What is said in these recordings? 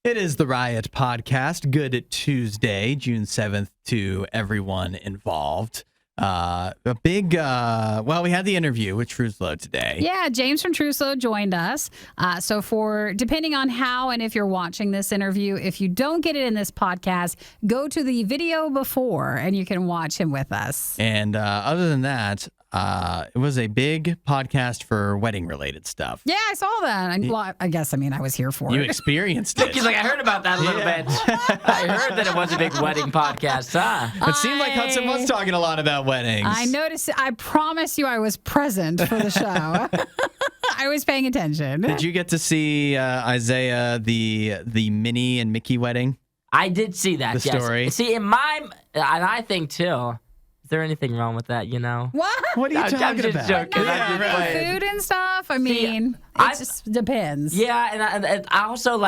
It is the RIOT podcast. Good Tuesday, June 7th to everyone involved. We had the interview with Truslow today. Yeah, James from Truslow joined us. Depending on how and if you're watching this interview, if you don't get it in this podcast, go to the video before and you can watch him with us. And other than that, it was a big podcast for wedding-related stuff. Yeah, I saw that. I was here for it. You experienced it. He's like, I heard about that a little bit. I heard that it was a big wedding podcast, huh? It seemed like Hudson was talking a lot about weddings. I noticed. I promise you I was present for the show. I was paying attention. Did you get to see Isaiah, the Minnie and Mickey wedding? I did see that, The story? See, and I think, too, is there anything wrong with that, you know? What? What are you talking I'm just about? joking. Yeah, right. Food and stuff? It just depends. Yeah, and I also,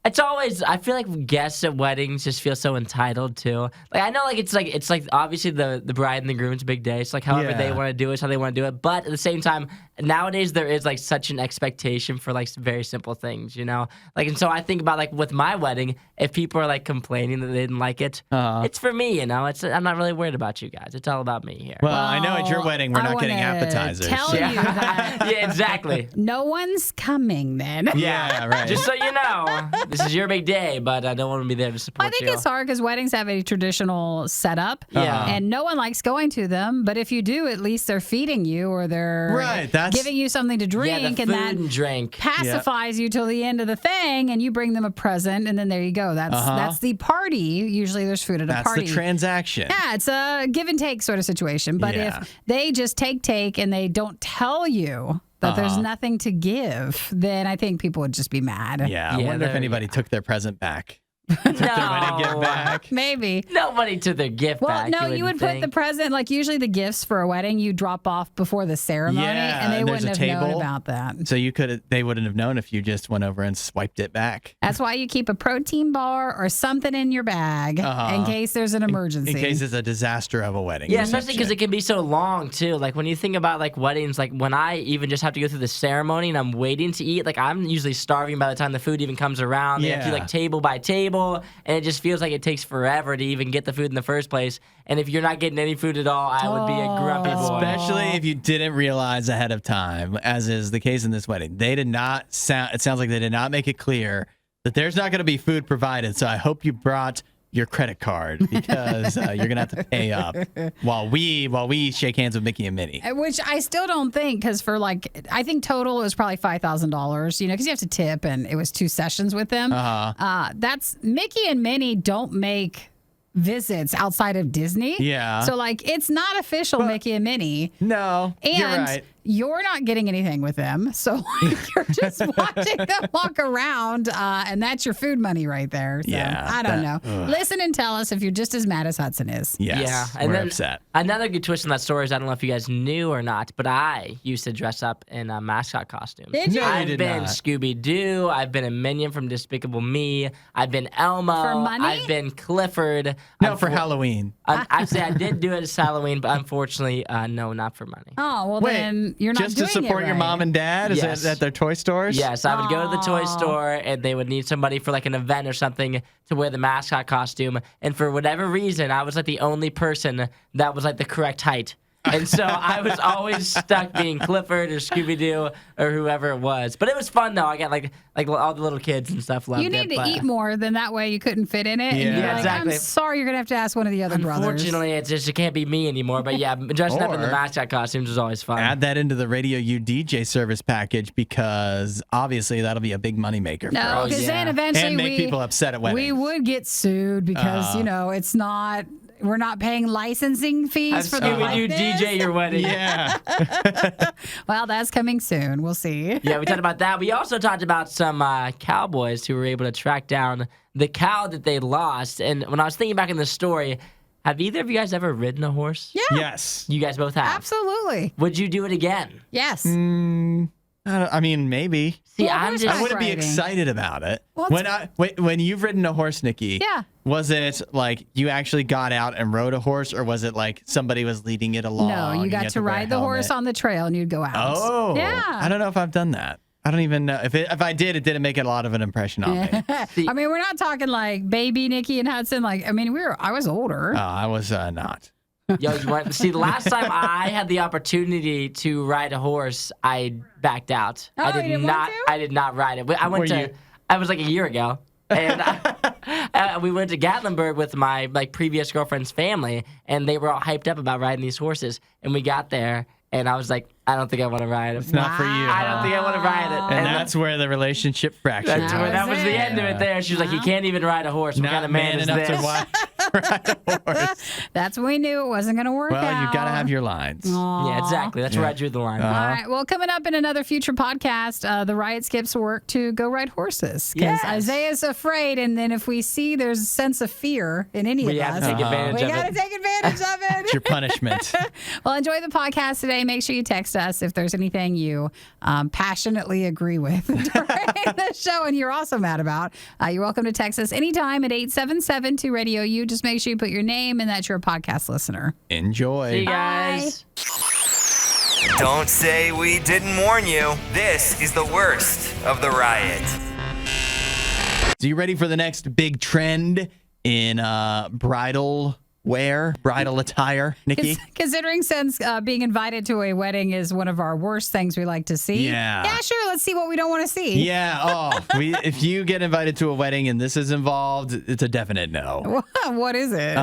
it's always, I feel like guests at weddings just feel so entitled to. I know, it's like obviously the bride and the groom's big day. It's however they want to do it, how they want to do it. But at the same time, nowadays there is such an expectation for very simple things, you know? And so I think about with my wedding, if people are complaining that they didn't like it, it's for me, you know? I'm not really worried about you guys. It's all about me here. Well, I know at your wedding we're not getting appetizers. Tell you that Yeah, exactly. no one's coming then. Yeah, right. Just so you know, this is your big day, but I don't want to be there to support you. I think it's hard because weddings have a traditional setup. Yeah. And no one likes going to them. But if you do, at least they're feeding you or they're giving you something to drink. Yeah, the food and drink pacifies you till the end of the thing, and you bring them a present, and then there you go. That's the party. Usually there's food at a party. That's the transaction. Yeah, it's a give and take sort of situation. But if they just take, and they don't tell you that there's nothing to give, then I think people would just be mad. Yeah, I wonder if anybody took their present back. Took their wedding gift back. Maybe. Nobody took their gift back. Well, no, you would put the present, usually the gifts for a wedding, you drop off before the ceremony, and they wouldn't have known about that. So they wouldn't have known if you just went over and swiped it back. That's why you keep a protein bar or something in your bag in case there's an emergency. In case it's a disaster of a wedding. Yeah, especially because it can be so long, too. When you think about, weddings, when I even just have to go through the ceremony and I'm waiting to eat, I'm usually starving by the time the food even comes around. They have to do, table by table, and it just feels like it takes forever to even get the food in the first place. And if you're not getting any food at all, I would be a grumpy boy. Especially if you didn't realize ahead of time, as is the case in this wedding. It sounds like they did not make it clear that there's not going to be food provided. So I hope you brought your credit card because you're going to have to pay up while we shake hands with Mickey and Minnie. Which I still don't think, because I think total it was probably $5,000, because you have to tip, and it was 2 sessions with them. That's Mickey and Minnie don't make visits outside of Disney. Yeah. So it's not official Mickey and Minnie. No, and you're right. You're not getting anything with them. So you're just watching them walk around, and that's your food money right there. So Yeah, I don't know. Listen and tell us if you're just as mad as Hudson is. Yes, yeah, and we're upset. Another good twist in that story is, I don't know if you guys knew or not, but I used to dress up in a mascot costume. Did you? No, you I've did been not. Scooby-Doo. I've been a Minion from Despicable Me. I've been Elmo. For money? I've been Clifford. No, for Halloween. Actually, I did do it as Halloween, but unfortunately, no, not for money. Oh, well, Wait, then you're not just doing to support it your right. mom and dad? Is Yes. it at their toy stores? Yes, I would go to the toy store, and they would need somebody for an event or something to wear the mascot costume. And for whatever reason, I was the only person that was the correct height. And so I was always stuck being Clifford or Scooby-Doo or whoever it was. But it was fun, though. I got, all the little kids and stuff loved it. You need to eat more than that way you couldn't fit in it. Yeah. And you're Yeah, exactly. I'm sorry, you're going to have to ask one of the other brothers. Unfortunately, it can't be me anymore. But yeah, dressing up in the Or mascot costumes was always fun. Add that into the RadioU DJ service package because obviously that'll be a big moneymaker for No, us. because then yeah. eventually And make people upset at weddings. we would get sued because, it's not, we're not paying licensing fees Have for the Scooby-Doo DJ your wedding. Yeah. Well, that's coming soon. We'll see. Yeah, we talked about that. We also talked about some cowboys who were able to track down the cow that they lost. And when I was thinking back in the story, have either of you guys ever ridden a horse? Yeah. Yes. You guys both have? Absolutely. Would you do it again? Yes. I mean, maybe. See, Well, I'm horseback just... I wouldn't be riding. excited about it. Well, When you've ridden a horse, Nikki, Yeah. was it you actually got out and rode a horse, or was it somebody was leading it along? No, you and got had to wear a ride the horse helmet? on the trail and you'd go out. Oh. Yeah. I don't know if I've done that. I don't even know if I did. It didn't make a lot of an impression on me. I mean, we're not talking like baby Nikki and Hudson. Like, I mean, I was older. I was not. Yo, see, the last time I had the opportunity to ride a horse, I backed out. Oh, I did not. I did not ride it. I was like a year ago, and we went to Gatlinburg with my previous girlfriend's family, and they were all hyped up about riding these horses. And we got there, and I was like, I don't think I want to ride it. It's not for you. I don't think I want to ride it. And that's where the relationship fractured. That was the end of it there. She was like, you can't even ride a horse. What kind of man is enough this? to ride a horse. That's when we knew it wasn't going to work out. Well, you got to have your lines. Aww. Yeah, exactly. That's where I drew the line. All right. Well, coming up in another future podcast, the Riot skips work to go ride horses. Because Isaiah's afraid, and then if we see there's a sense of fear in any of us, we got to take advantage of it. We got to take advantage of it. It's your punishment. Well, enjoy the podcast today. Make sure you text us if there's anything you passionately agree with during the show and you're also mad about. You're welcome to text us anytime at 877-2-RADIO-U. Just make sure you put your name and that you're a podcast listener. Enjoy. See you guys. Don't say we didn't warn you. This is the worst of the riot. So you ready for the next big trend in bridal wear, bridal attire, Nikki? Considering since being invited to a wedding is one of our worst things we like to see. Yeah. Yeah, sure. Let's see what we don't want to see. Yeah. If you get invited to a wedding and this is involved, it's a definite no. What is it?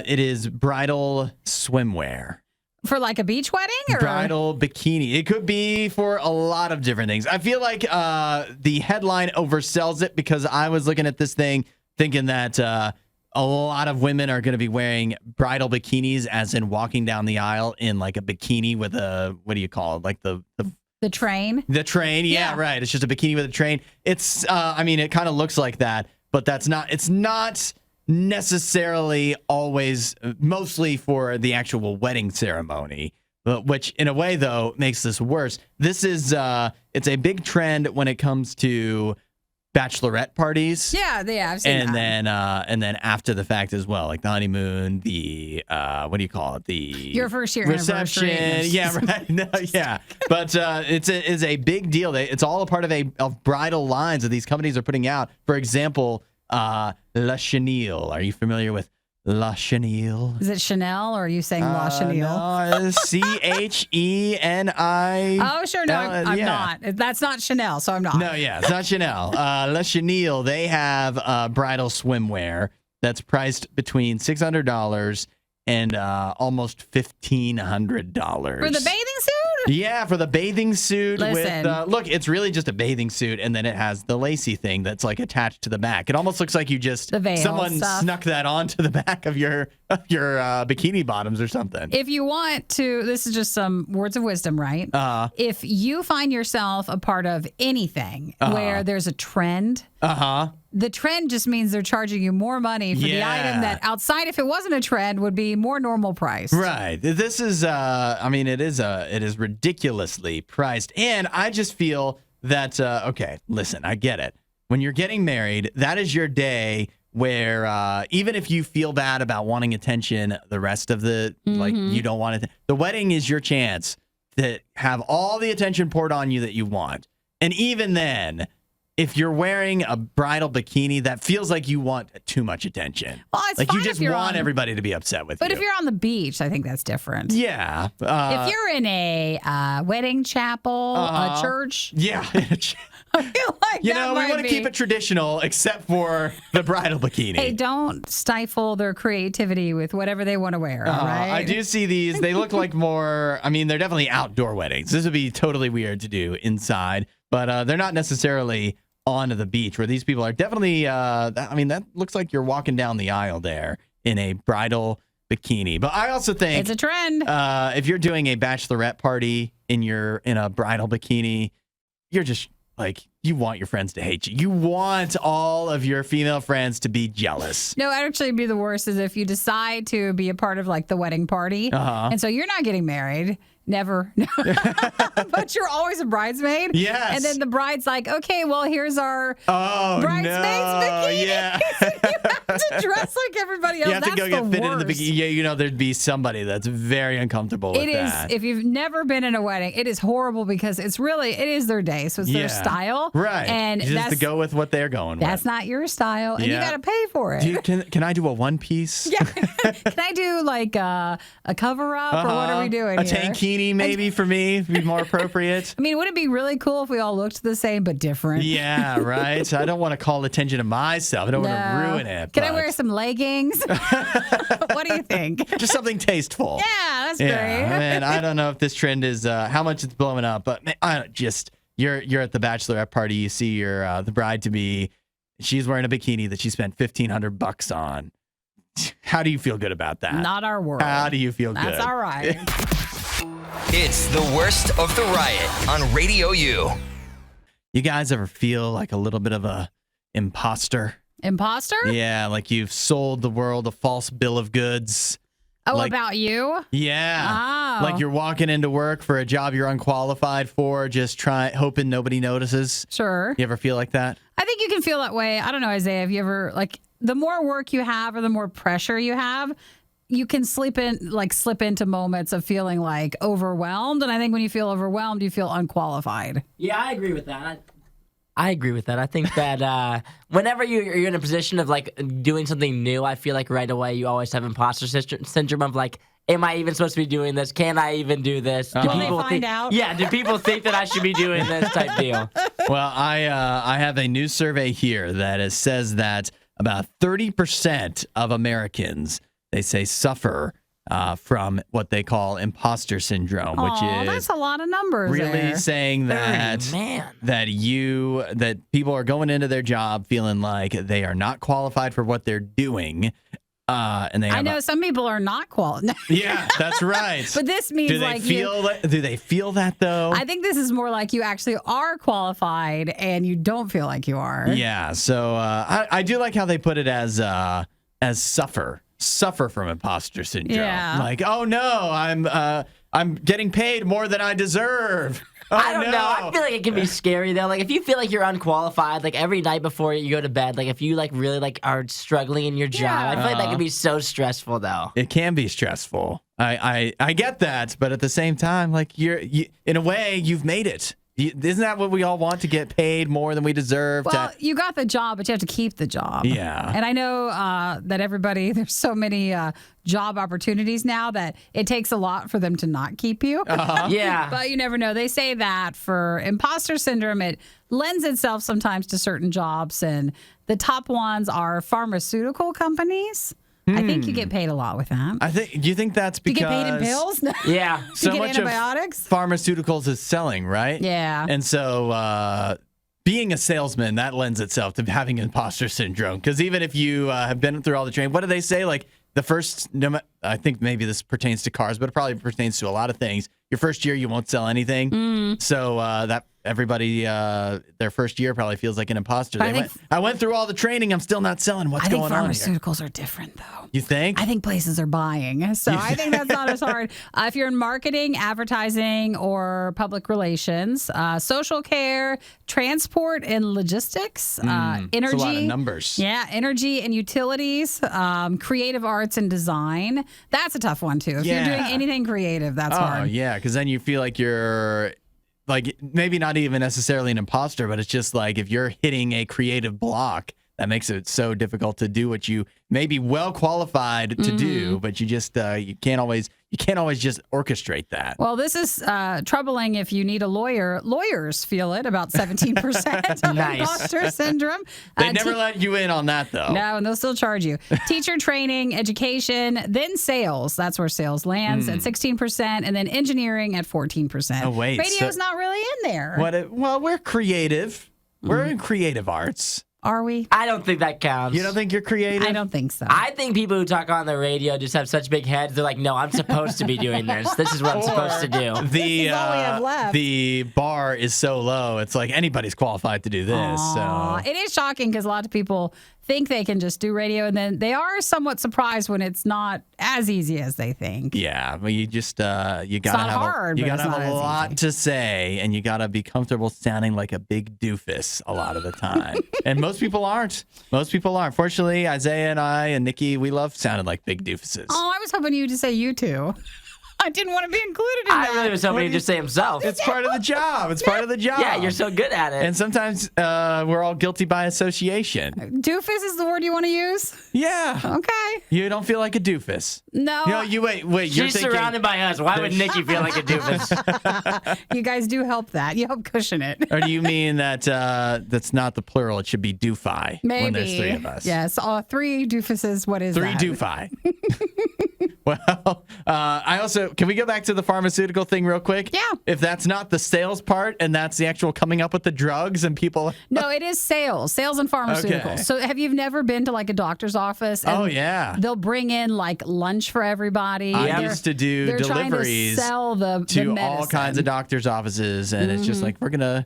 It is bridal swimwear. For like a beach wedding? Or? Bridal bikini. It could be for a lot of different things. I feel like the headline oversells it because I was looking at this thing thinking that a lot of women are going to be wearing bridal bikinis, as in walking down the aisle in like a bikini with a, what do you call it? Like the train? The train. Yeah, right. It's just a bikini with a train. It's, I mean, it kind of looks like that, but it's not necessarily always, mostly for the actual wedding ceremony, which in a way, though, makes this worse. This is, it's a big trend when it comes to bachelorette parties. Yeah, I've seen that. And then after the fact as well, like the honeymoon, the what do you call it? Your first year reception. anniversary. Yeah, right. No, yeah, but it's a big deal. It's all a part of bridal lines that these companies are putting out. For example, La Chenille. Are you familiar with La Chenille? Is it Chanel or are you saying La Chenille? No, Cheni. Oh, sure. No, I'm not. That's not Chanel, so I'm not. No, yeah, it's not Chanel. La Chenille, they have bridal swimwear that's priced between $600 and almost $1,500. For the bathing suit? Yeah, for the bathing suit. Listen. Look, it's really just a bathing suit, and then it has the lacy thing that's like attached to the back. It almost looks like you just the veil someone stuff. Snuck that onto the back of your bikini bottoms or something. If you want to, this is just some words of wisdom, right? If you find yourself a part of anything where there's a trend, the trend just means they're charging you more money for the item that outside, if it wasn't a trend, would be more normal priced. Right. This is, I mean, it is ridiculously priced. And I just feel that, okay, listen, I get it. When you're getting married, that is your day where even if you feel bad about wanting attention the rest of the, like, you don't want it, the wedding is your chance to have all the attention poured on you that you want. And even then, if you're wearing a bridal bikini, that feels like you want too much attention. Well, it's like fine you just want everybody to be upset with you. But if you're on the beach, I think that's different. Yeah. If you're in a wedding chapel, a church. Yeah. I feel like we want to keep it traditional except for the bridal bikini. Hey, don't stifle their creativity with whatever they want to wear, all right? I do see these. They look like more, I mean, they're definitely outdoor weddings. This would be totally weird to do inside, but they're not necessarily onto the beach, where these people are definitely, I mean, that looks like you're walking down the aisle there in a bridal bikini. But I also think it's a trend. If you're doing a bachelorette party in a bridal bikini, you're just like, you want your friends to hate you. You want all of your female friends to be jealous. No, it'd actually be the worst is if you decide to be a part of like the wedding party. And so you're not getting married. Never. But you're always a bridesmaid. Yes. And then the bride's like, okay, well, here's our bridesmaids bikini. Yeah. So you have to dress like everybody else. You have to That's go get the fitted in the worst. bikini. Yeah, you know there'd be somebody that's very uncomfortable with It is. that. If you've never been in a wedding, it is horrible because it is their day, so it's their style, Right. And you just have to go with what they're going with. that's not your style, and you Yeah. got to pay for it. Can I do a one piece? Yeah. Can I do like a cover up, or what are we doing A here? tankini maybe for me would be more appropriate. I mean, would it be really cool if we all looked the same but different? Yeah, right. I don't want to call attention to myself. I don't want to ruin it. Can I wear some leggings? What do you think? just something tasteful? Yeah, that's Yeah, great. man. I don't know if this trend is how much it's blowing up, but man, you're at the bachelorette party. You see your the bride to be. She's wearing a bikini that she spent $1,500 on. How do you feel good about that? Not our world. How do you feel good? That's all right. It's the worst of the riot on Radio U. You guys ever feel like a little bit of a imposter? Imposter? Yeah, like you've sold the world a false bill of goods. Oh, like- about you? Yeah. Oh. Like you're walking into work for a job you're unqualified for, just hoping nobody notices. Sure. You ever feel like that? I think you can feel that way. I don't know, Isaiah. Have you ever, like, the more work you have or the more pressure you have, you can slip into moments of feeling like overwhelmed. And I think when you feel overwhelmed, you feel unqualified. Yeah, I agree with that. I agree with that. I think that whenever you're in a position of like doing something new, I feel like right away you always have imposter syndrome of like, am I even supposed to be doing this? Can I even do this? Do Will they find out? Yeah, do people think that I should be doing this type deal? Well, I have a new survey here that says that about 30% of Americans, they say, suffer from what they call imposter syndrome, which is that's a lot of numbers. really there. saying that man. that people are going into their job feeling like they are not qualified for what they're doing, and they have I know some people are not qualified. yeah, that's right. But this means do they like feel that? Do they feel that though? I think this is more like you actually are qualified and you don't feel like you are. Yeah. So I do like how they put it as suffer from imposter syndrome. Yeah. Like, oh no, I'm getting paid more than I deserve. Oh, I don't no. know. I feel like it can be scary though. Like if you feel like you're unqualified, like every night before you go to bed, like if you like really like are struggling in your job, I feel like that can be so stressful though. It can be stressful. I get that, but at the same time, like you in a way, you've made it. Isn't that what we all want, to get paid more than we deserve? Well, you got the job, but you have to keep the job. Yeah. And I know that there's so many job opportunities now that it takes a lot for them to not keep you. Yeah. But you never know. They say that for imposter syndrome, it lends itself sometimes to certain jobs. And the top ones are pharmaceutical companies. I think you get paid a lot with that. Do you think that's Do you because get paid in pills? Yeah. so you get much antibiotics? of pharmaceuticals is selling, right? Yeah. And so being a salesman, that lends itself to having imposter syndrome. Because even if you have been through all the training, what do they say? Like the first, I think maybe this pertains to cars, but it probably pertains to a lot of things. Your first year, you won't sell anything. So that everybody, their first year probably feels like an imposter. I went through all the training. I'm still not selling. What's going on here? Pharmaceuticals are different, though. You think? I think places are buying. So I think that's not as hard. If you're in marketing, advertising, or public relations, social care, transport and logistics, energy. It's a lot of numbers. Yeah, energy and utilities, creative arts and design. That's a tough one, too. If you're doing anything creative, that's hard. Oh, yeah, because then you feel like you're like maybe not even necessarily an imposter, but it's just like if you're hitting a creative block, that makes it so difficult to do what you may be well qualified to do, but you just you can't always just orchestrate that. Well, this is troubling if you need a lawyer. Lawyers feel it, about 17% of Nice. imposter syndrome. They never let you in on that, though. No, and they'll still charge you. Teacher training, education, then sales. That's where sales lands at 16%, and then engineering at 14%. Oh, wait, Radio's so- not really in there. Well, we're creative. We're in creative arts. Are we? I don't think that counts. You don't think you're creative? I don't think so. I think people who talk on the radio just have such big heads. They're like, no, I'm supposed to be doing this. This is what I'm supposed to do. The is all we have left. the bar is so low. It's like anybody's qualified to do this. Aw, So it is shocking because a lot of people think they can just do radio, and then they are somewhat surprised when it's not as easy as they think. Yeah, but you just you gotta not have hard, you but gotta it's have not a as lot easy. to say, and you gotta be comfortable sounding like a big doofus a lot of the time. And most people aren't. Most people aren't. Fortunately, Isaiah and I and Nikki, we love sounding like big doofuses. Oh, I was hoping you to say you two. I didn't want to be included in I that. really was hoping he'd just say himself. It's part of the job. It's part of the job. Yeah, you're so good at it. And sometimes we're all guilty by association. Doofus is the word you want to use? Yeah. Okay. You don't feel like a doofus. No. No, you wait. You're She's thinking, surrounded by us. Why would Nikki feel like a doofus? You guys do help that. You help cushion it. Or do you mean that that's not the plural? It should be doofi Maybe. when there's three of us. Yes. Three doofuses. What is Three that? doofi. Well, I also, can we go back to the pharmaceutical thing real quick? Yeah. If that's not the sales part and that's the actual coming up with the drugs and people. No, it is sales and pharmaceuticals. Okay. So have you never been to like a doctor's office? And Oh, yeah. They'll bring in like lunch for everybody. I They're- used to do they're deliveries trying to sell the to all medicine. kinds of doctors' offices. And it's just like, we're going to,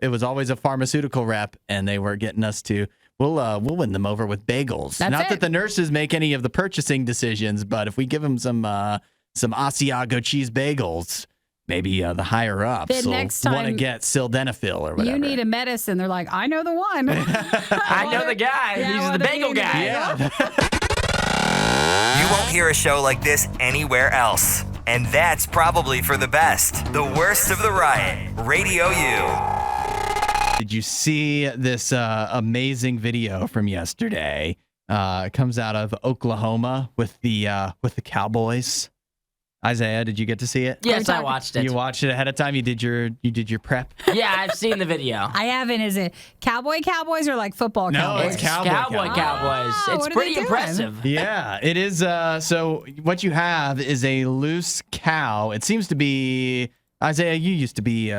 it was always a pharmaceutical rep and they were getting us to, we'll win them over with bagels. That's Not it. that the nurses make any of the purchasing decisions, but if we give them some Asiago cheese bagels, maybe the higher ups Then will next want to time get sildenafil or whatever. You need a medicine. They're like, I know the one. I know the guy. Yeah, I He's wanna the bagel be the guy. Yeah. You won't hear a show like this anywhere else. And that's probably for the best. The worst of the riot. Radio U. Did you see this amazing video from yesterday? It comes out of Oklahoma with the Cowboys. Isaiah, did you get to see it? Yes, I watched it. You watched it ahead of time. You did your prep. Yeah, I've seen the video. I haven't. Is it Cowboys or like football No, Cowboys? it's Cowboys. Cowboys. Oh, It's what are pretty they doing? impressive. Yeah, it is. So what you have is a loose cow. It seems to be, Isaiah, you used to be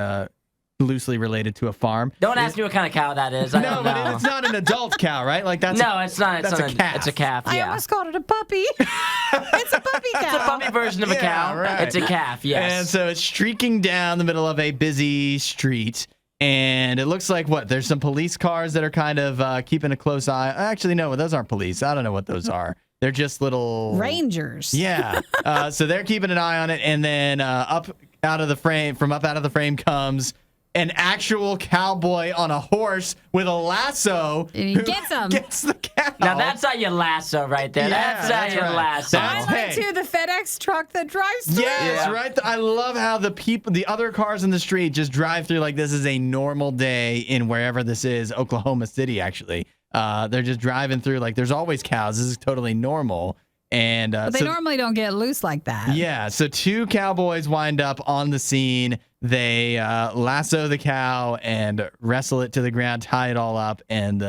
loosely related to a farm. Don't ask me what kind of cow that is. I No, don't but know. it's not an adult cow, right? Like that's No, it's not. It's that's not a calf. It's a calf. I Yeah. almost called it a puppy. It's a puppy cow. It's a puppy version of a Yeah, cow. right. It's a calf. Yes. And so it's streaking down the middle of a busy street. And it looks like there's some police cars that are kind of keeping a close eye. Actually, no, those aren't police. I don't know what those are. They're just little Rangers. Yeah. So they're keeping an eye on it. And then up out of the frame comes an actual cowboy on a horse with a lasso. And he who gets 'em. Gets the cow. Now that's how you lasso right there. Yeah, that's that's how you right. lasso. I That's- like Hey. to the FedEx truck that drives through. Yes, Yeah. right. I love how the other cars in the street just drive through like this is a normal day in wherever this is, Oklahoma City, actually. They're just driving through like there's always cows. This is totally normal. And But they so, normally don't get loose like that. yeah, so two cowboys wind up on the scene. They lasso the cow and wrestle it to the ground, tie it all up, and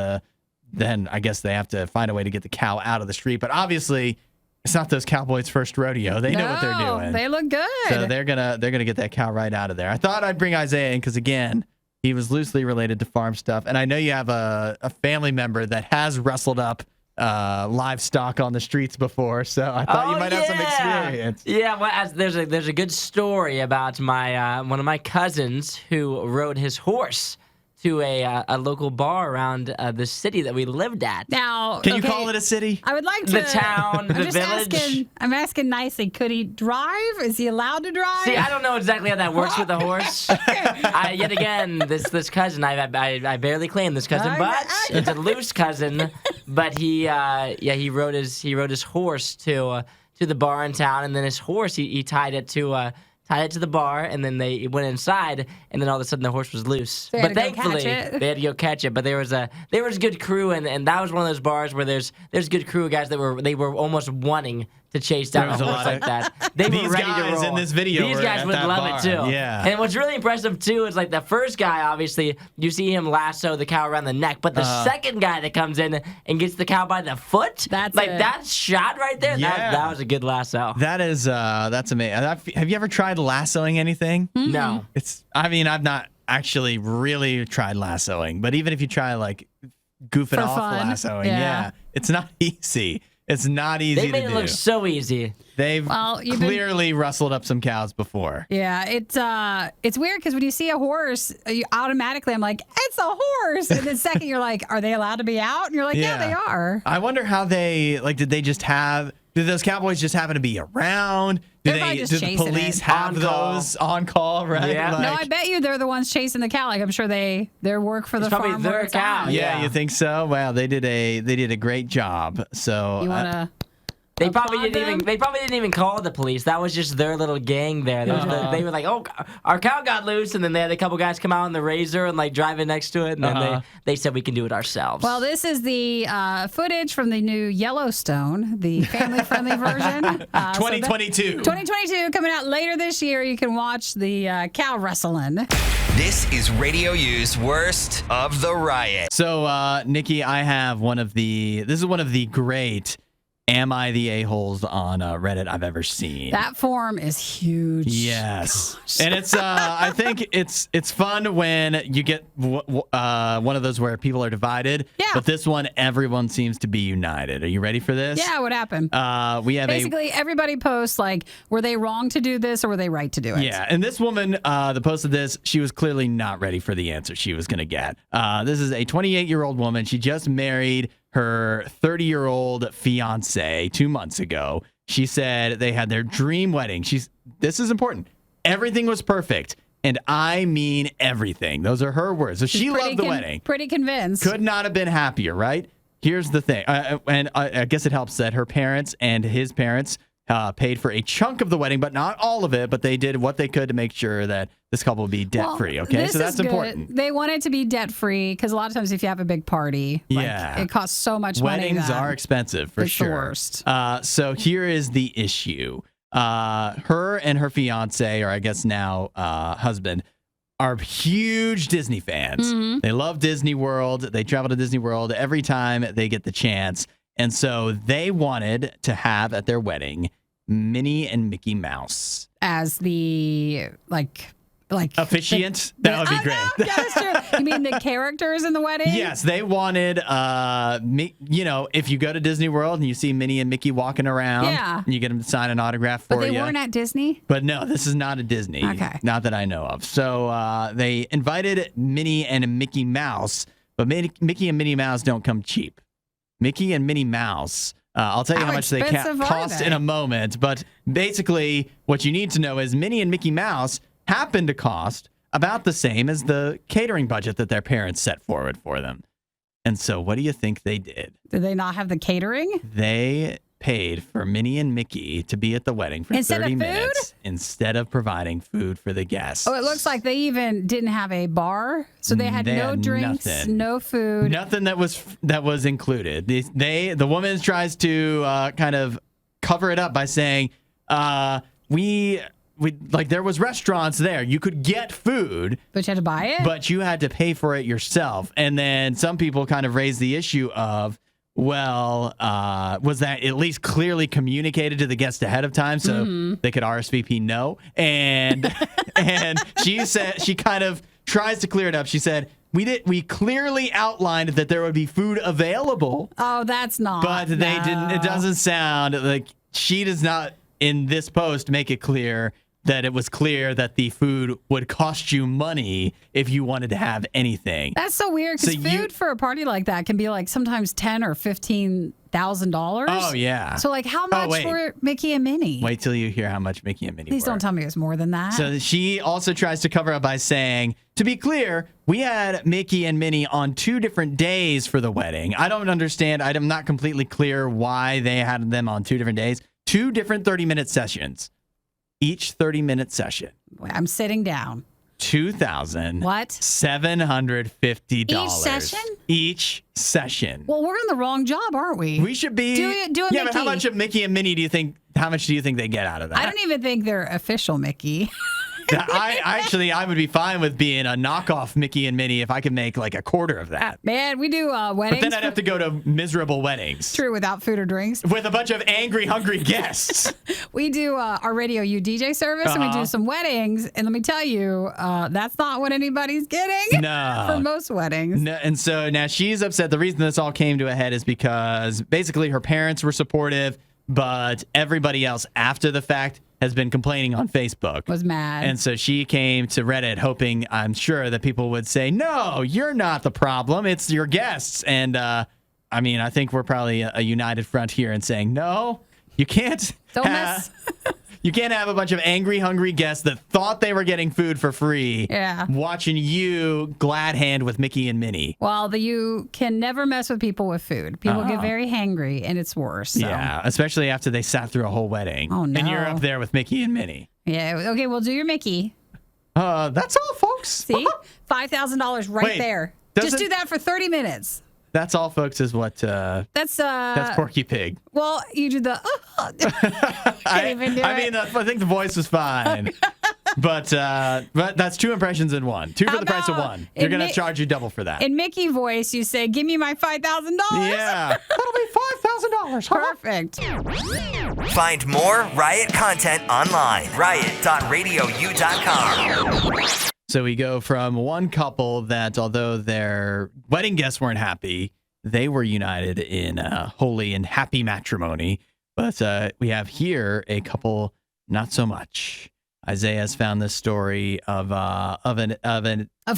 then I guess they have to find a way to get the cow out of the street. But obviously, it's not those cowboys' first rodeo. They know what they're No, doing. They look good. So they're gonna get that cow right out of there. I thought I'd bring Isaiah in because again, he was loosely related to farm stuff, and I know you have a family member that has wrestled up livestock on the streets before, so I thought you might have some experience. Yeah, well, there's a good story about my one of my cousins who rode his horse to a local bar around the city that we lived at. Now, Can you okay, call it a city? I would like to. The town, I'm the just village. I'm asking nicely. Could he drive? Is he allowed to drive? See, I don't know exactly how that works with a horse. Yet again, this cousin, I barely claim this cousin, Okay, but it's a loose cousin. But he rode his horse to the bar in town, and then his horse he tied it to the bar, and then they went inside, and then all of a sudden the horse was loose. They had But to go thankfully catch it. they had to go catch it. But there was good crew, and that was one of those bars where there's good crew guys that were almost wanting to chase down There a was a horse lot like of- that. They These were ready guys to roll. in this video These were guys at would that love bar. it too. Yeah. And what's really impressive too is like the first guy, obviously, you see him lasso the cow around the neck, but the second guy that comes in and gets the cow by the foot, That's like it. that shot right there, Yeah. that was a good lasso. That is that's amazing. Have you ever tried lassoing anything? No. I've not actually really tried lassoing, but even if you try like goofing For off fun. lassoing, Yeah. it's not easy. It's not easy They made to it do. look so easy. They've clearly rustled up some cows before. Yeah, it's weird because when you see a horse, you automatically I'm like, it's a horse, and the second you're like, are they allowed to be out? And you're like, yeah they are. I wonder how they did those cowboys just happen to be around? Did the police have those on call, right? Yeah. No, I bet you they're the ones chasing the cow. Like I'm sure they work for the probably farm. their where it's cow. at. Yeah, you think so? Wow, they did a great job. So You wanna? They probably applaud them? didn't even call the police. That was just their little gang there. They were like, "Oh, our cow got loose," and then they had a couple guys come out in the Razor and like drive it next to it, and then they said we can do it ourselves. Well, this is the footage from the new Yellowstone, the family-friendly version. 2022. 2022 coming out later this year. You can watch the cow wrestling. This is Radio U's Worst of the Riot. So, Nikki, I have this is one of the great Am I the A-holes on Reddit I've ever seen. That forum is huge. Yes. And it's I think it's fun when you get one of those where people are divided. Yeah. But this one, everyone seems to be united. Are you ready for this? Yeah, what happened? We have Basically, everybody posts like, were they wrong to do this or were they right to do it? Yeah, and this woman that posted this, she was clearly not ready for the answer she was going to get. This is a 28-year-old woman. She just married her 30-year-old fiance 2 months ago. She said they had their dream wedding. This is important. Everything was perfect. And I mean everything. Those are her words. So she loved the wedding. Pretty convinced. Could not have been happier, right? Here's the thing. And I guess it helps that her parents and his parents paid for a chunk of the wedding, but not all of it. But they did what they could to make sure that this couple would be debt-free, okay? So that's important. They want it to be debt-free because a lot of times if you have a big party, it costs so much money. Weddings are expensive, for sure. It's the worst. So here is the issue. Her and her fiance, or I guess now husband, are huge Disney fans. Mm-hmm. They love Disney World. They travel to Disney World every time they get the chance. And so they wanted to have at their wedding Minnie and Mickey Mouse. As the, like officiant? That would be great. No, yeah, that's true. You mean the characters in the wedding? Yes, they wanted, if you go to Disney World and you see Minnie and Mickey walking around, and you get them to sign an autograph for you. But they weren't at Disney? But no, this is not a Disney. Okay. Not that I know of. So they invited Minnie and Mickey Mouse, but Mickey and Minnie Mouse don't come cheap. Mickey and Minnie Mouse, I'll tell you how much they cost in a moment. But basically, what you need to know is Minnie and Mickey Mouse happen to cost about the same as the catering budget that their parents set forward for them. And so what do you think they did? Did they not have the catering? They paid for Minnie and Mickey to be at the wedding for 30 minutes instead of providing food for the guests. Oh, it looks like they even didn't have a bar. So they had no drinks, no food. Nothing that was included. The woman tries to kind of cover it up by saying, we there was restaurants there. You could get food, but you had to buy it. But you had to pay for it yourself. And then some people kind of raised the issue of, was that at least clearly communicated to the guest ahead of time so they could RSVP no? And she said, she kind of tries to clear it up. She said, we clearly outlined that there would be food available. Oh, that's not. But they didn't. It doesn't sound like she does not in this post make it clear that it was clear that the food would cost you money if you wanted to have anything. That's so weird because food for a party like that can be like sometimes $10,000 or $15,000. Oh yeah. So like how much for Mickey and Minnie? Wait till you hear how much Mickey and Minnie Please don't tell me it was more than that. So she also tries to cover up by saying, to be clear, we had Mickey and Minnie on 2 different days for the wedding. I don't understand. I'm not completely clear why they had them on 2 different days. 2 different 30-minute sessions. Each 30-minute session. I'm sitting down. $2,750. Each session? Each session. Well, we're in the wrong job, aren't we? We should be. Do a Mickey. But how much of Mickey and Minnie do you think? How much do you think they get out of that? I don't even think they're official Mickey. I would be fine with being a knockoff Mickey and Minnie if I could make like a quarter of that. Man, we do weddings. But then I'd have to go to miserable weddings. True, without food or drinks. With a bunch of angry, hungry guests. We do our RadioU DJ service, and we do some weddings. And let me tell you, that's not what anybody's getting. No. For most weddings. No, and so now she's upset. The reason this all came to a head is because basically her parents were supportive, but everybody else after the fact has been complaining on Facebook. Was mad. And so she came to Reddit hoping, I'm sure, that people would say, no, you're not the problem. It's your guests. And I think we're probably a united front here in saying, no, you can't. Don't mess. You can't have a bunch of angry, hungry guests that thought they were getting food for free. Yeah. Watching you glad hand with Mickey and Minnie. Well, you can never mess with people with food. People get very hangry, and it's worse. So. Yeah, especially after they sat through a whole wedding. Oh, no. And you're up there with Mickey and Minnie. Yeah. Okay, we'll do your Mickey. That's all, folks. See? $5,000 right Wait, there. Just do that for 30 minutes. That's all, folks, is what... That's Porky Pig. Well, you do the... Can't even do it. I think the voice was fine. But that's 2 impressions in one. 2 for the price of 1. You're going to charge you double for that. In Mickey voice, you say, give me my $5,000. Yeah. That'll be $5,000. Perfect. Find more Riot content online. riot.radiou.com. So we go from one couple that, although their wedding guests weren't happy, they were united in holy and happy matrimony. But we have here a couple not so much. Isaiah's found this story of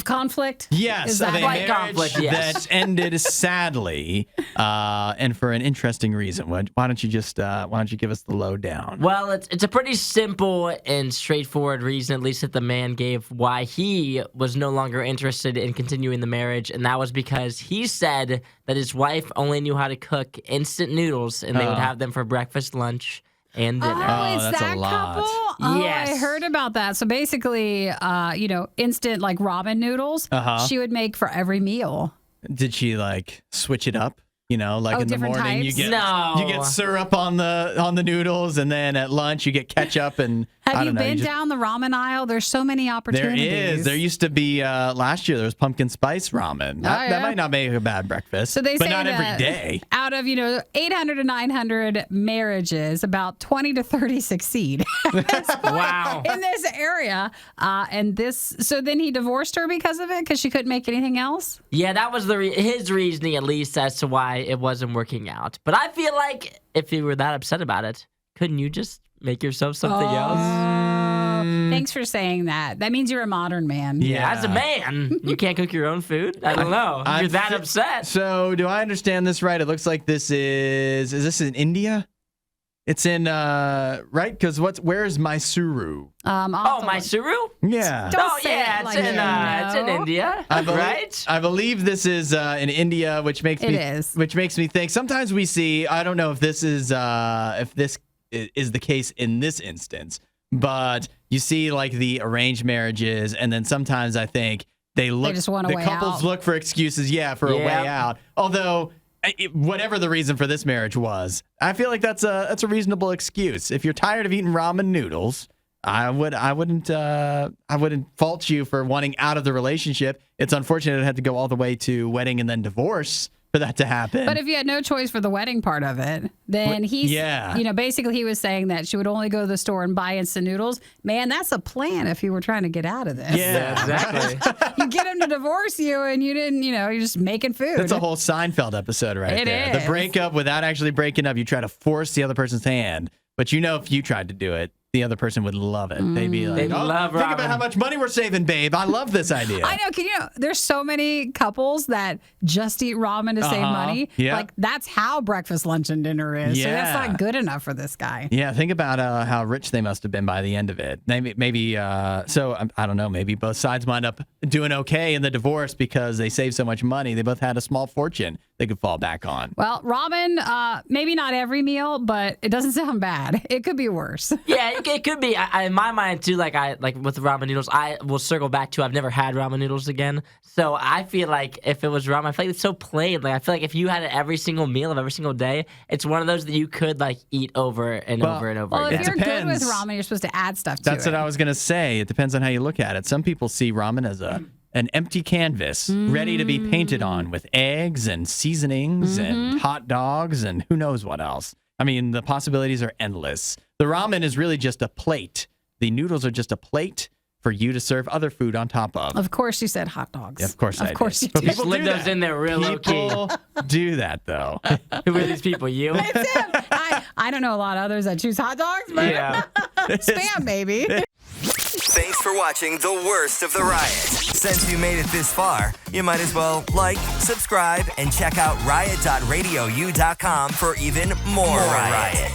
conflict. Yes, Is of that a right? marriage Conflict, yes. that ended sadly, and for an interesting reason. Why don't you give us the lowdown? Well, it's a pretty simple and straightforward reason, at least that the man gave, why he was no longer interested in continuing the marriage, and that was because he said that his wife only knew how to cook instant noodles, and they would have them for breakfast, lunch, and dinner. Oh, it's that's a that lot. couple? Oh, Yes. I heard about that. So basically, instant like ramen noodles, she would make for every meal. Did she like switch it up? In the different morning types? you No. get syrup on the noodles, and then at lunch you get ketchup and Have you been down the ramen aisle? There's so many There opportunities. is. There used to be last year. There was pumpkin spice ramen. That might not make a bad breakfast. So they but say not that every day. out of 800 to 900 marriages, about 20 to 30 succeed. Wow. In this area, so then he divorced her because of it, because she couldn't make anything else. Yeah, that was his reasoning, at least, as to why it wasn't working out. But I feel like if you were that upset about it, couldn't you just make yourself something else? Thanks for saying that. That means you're a modern man. Yeah. As a man, you can't cook your own food? I don't know. If you're that upset. So do I understand this right? It looks like this is this in India? It's in right? Because where's Mysuru? Mysuru? Yeah. Don't say yeah, it like that. it's in India, right? I believe this is in India, which makes me think. Sometimes we see. I don't know if this is the case in this instance, but you see like the arranged marriages, and then sometimes I think they just want a way couples out. look for excuses, for a way out. Although whatever the reason for this marriage was, I feel like that's a reasonable excuse. If you're tired of eating ramen noodles, I wouldn't fault you for wanting out of the relationship. It's unfortunate it had to go all the way to wedding and then divorce for that to happen. But if you had no choice for the wedding part of it, then basically he was saying that she would only go to the store and buy instant noodles. Man, that's a plan if you were trying to get out of this. Yeah, exactly. You get him to divorce you, and you didn't, you're just making food. That's a whole Seinfeld episode right there. is. The breakup without actually breaking up. You try to force the other person's hand, but if you tried to do it, the other person would love it. They'd be like, They'd love think ramen. about how much money we're saving, babe. I love this idea. I know. There's so many couples that just eat ramen to save money. Yeah. Like, that's how breakfast, lunch, and dinner is. So that's Yeah. not good enough for this guy. Yeah, think about how rich they must have been by the end of it. Maybe so I don't know. Maybe both sides wind up doing okay in the divorce because they saved so much money. They both had a small fortune they could fall back on. Well, ramen, maybe not every meal, but it doesn't sound bad. It could be worse. Yeah, you it could be. In my mind too, like with the ramen noodles, I will circle back to I've never had ramen noodles again. So I feel like if it was ramen, I feel like it's so plain. Like I feel like if you had it every single meal of every single day, it's one of those that you could like eat over and over and over Well, again. if you're depends. good with ramen, you're supposed to add stuff to That's it. what I was going to say. It depends on how you look at it. Some people see ramen as an empty canvas ready to be painted on with eggs and seasonings and hot dogs and who knows what else. I mean, the possibilities are endless. The ramen is really just a plate. The noodles are just a plate for you to serve other food on top of. Of course, you said hot dogs. Of course I did. Of course you But did. Just slid those in there real low key. People do that, though. Who are these people? You? It's him. I don't know a lot of others that choose hot dogs, but Yeah. spam, baby. Thanks for watching the worst of the riot. Since you made it this far, you might as well like, subscribe, and check out riot.radiou.com for even more riot.